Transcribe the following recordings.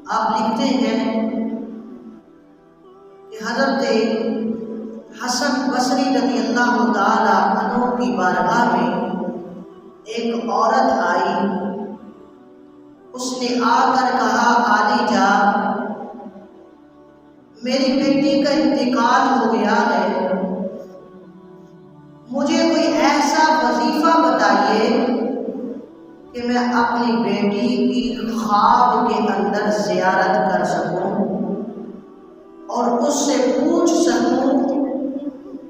آپ لکھتے ہیں کہ حضرت حسن بصری رضی اللہ تعالی عنہ کی بارگاہ میں ایک عورت آئی. اس نے آ کر کہا عالی جا میری بیٹی کا انتقال ہو گیا ہے، مجھے کوئی ایسا وظیفہ بتائیے کہ میں اپنی بیٹی کی خواب کے اندر زیارت کر سکوں اور اس سے پوچھ سکوں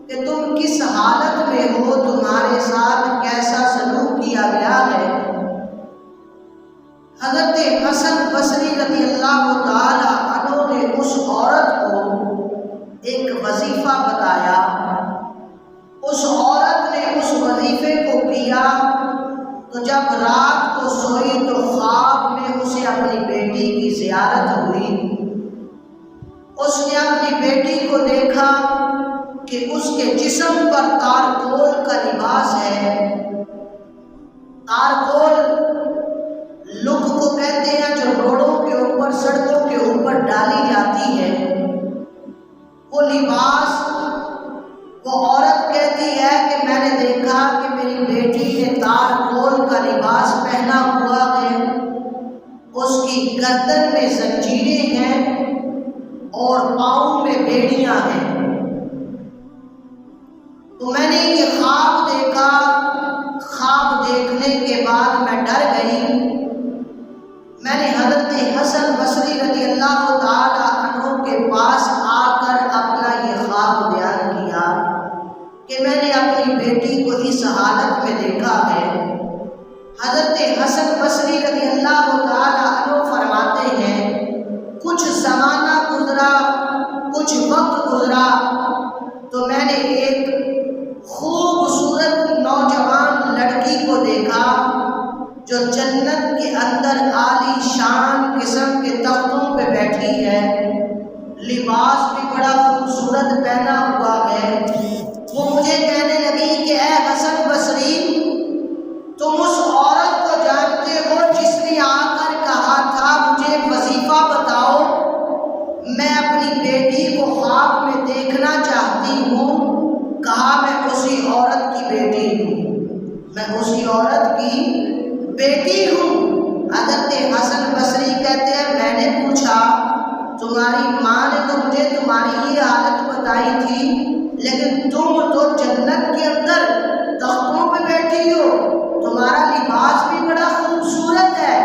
کہ تم کس حالت میں ہو، تمہارے ساتھ کیسا سلوک کیا گیا ہے. حضرت حسن بصری رضی اللہ تعالی عنہ نے اس عورت کو ایک وظیفہ بتایا. اس عورت نے اس وظیفے کو کیا تو جب رات کو سوئی تو خواب میں اسے اپنی بیٹی کی زیارت ہوئی. اس نے اپنی بیٹی کو دیکھا کہ اس کے جسم پر تارکول کا لباس ہے. تارکول لک کو کہتے ہیں جو روڈوں کے اوپر، سڑکوں کے اوپر ڈالی جاتی ہے. وہ لباس، وہ عورت کہتی ہے کہ میں نے دیکھا کہ میری بیٹی نے تارکول کا لباس پہنا ہوا ہے، اس کی گردن میں زنجیریں ہیں اور پاؤں میں بیڑیاں ہیں. تو میں نے یہ خواب دیکھا. خواب دیکھنے کے بعد میں ڈر گئی. میں نے حضرت حسن بصری رضی اللہ تعالی عنہ کے پاس آ کر اپنا یہ خواب بیان کیا کہ میں نے اپنی بیٹی کو اس حالت میں دیکھا ہے. حضرت حسن بصری رضی اللہ تعالی عنہ فرماتے ہیں کچھ زمانہ گزرا، کچھ وقت گزرا تو میں نے ایک خوبصورت نوجوان لڑکی کو دیکھا جو جنت کے اندر عالی شان قسم کے تختوں پہ بیٹھی ہے. لباس بھی بڑا خوبصورت پہنا ہوا ہے. وہ مجھے کہنے لگی کہ اے حسن بصری، تم اس عورت کو جانتے ہو جس نے آ کر کہا تھا مجھے وظیفہ بتاؤ، میں اپنی بیٹی کو خواب میں دیکھنا چاہتی ہوں. کہا میں اسی عورت کی بیٹی ہوں، میں اسی عورت کی بیٹی ہوں. حضرت حسن بصری کہتے ہیں میں نے پوچھا تمہاری ماں نے تو مجھے تمہاری یہ حالت بتائی تھی، لیکن تم تو جنت کے اندر تختوں پہ بیٹھی ہو، تمہارا لباس بھی بڑا خوبصورت ہے،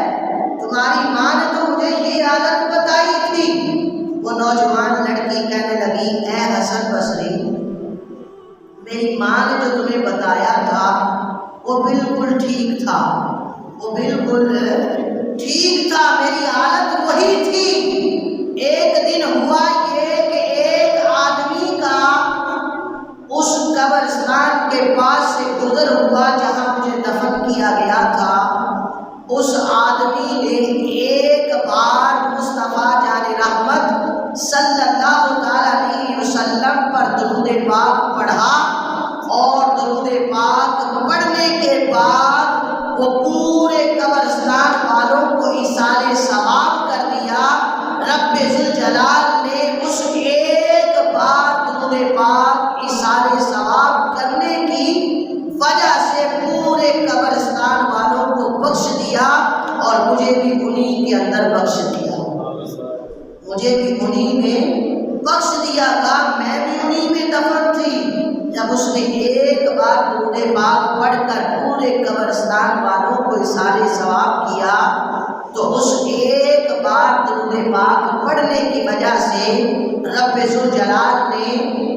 تمہاری ماں نے تو مجھے یہ حالت بتائی تھی. وہ نوجوان لڑکی کہنے لگی اے حسن بصری، میری ماں نے جو تمہیں بتایا تھا وہ بالکل ٹھیک تھا، وہ بالکل ٹھیک تھا، میری حالت وہی تھی. ایک دن ہوا یہ کہ ایک آدمی کا اس قبرستان کے پاس سے گزر ہوا جہاں مجھے دفن کیا گیا تھا. اس آدمی نے ایک بار مصطفیٰ جان رحمت صلی اللہ علیہ وسلم پر درود پاک پڑھا اور درود پاک پڑھنے کے بعد وہ پورے قبرستان والوں کو ایصال ثواب کر دیا. رب ذوالجلال نے اس ایک بار درود پاک ایصال ثواب کرنے کی وجہ سے پورے قبرستان والوں کو بخش دیا اور مجھے بھی انہی کے اندر بخش دیا، مجھے بھی انہی میں بخش دیا. کہا میں بھی انہی میں دفن تھی. جب اس نے ایک بار درود پاک پڑھ کر پورے قبرستان والوں کو ایصال ثواب کیا تو اس ایک بار درود پاک پڑھنے کی وجہ سے رب ذوالجلال نے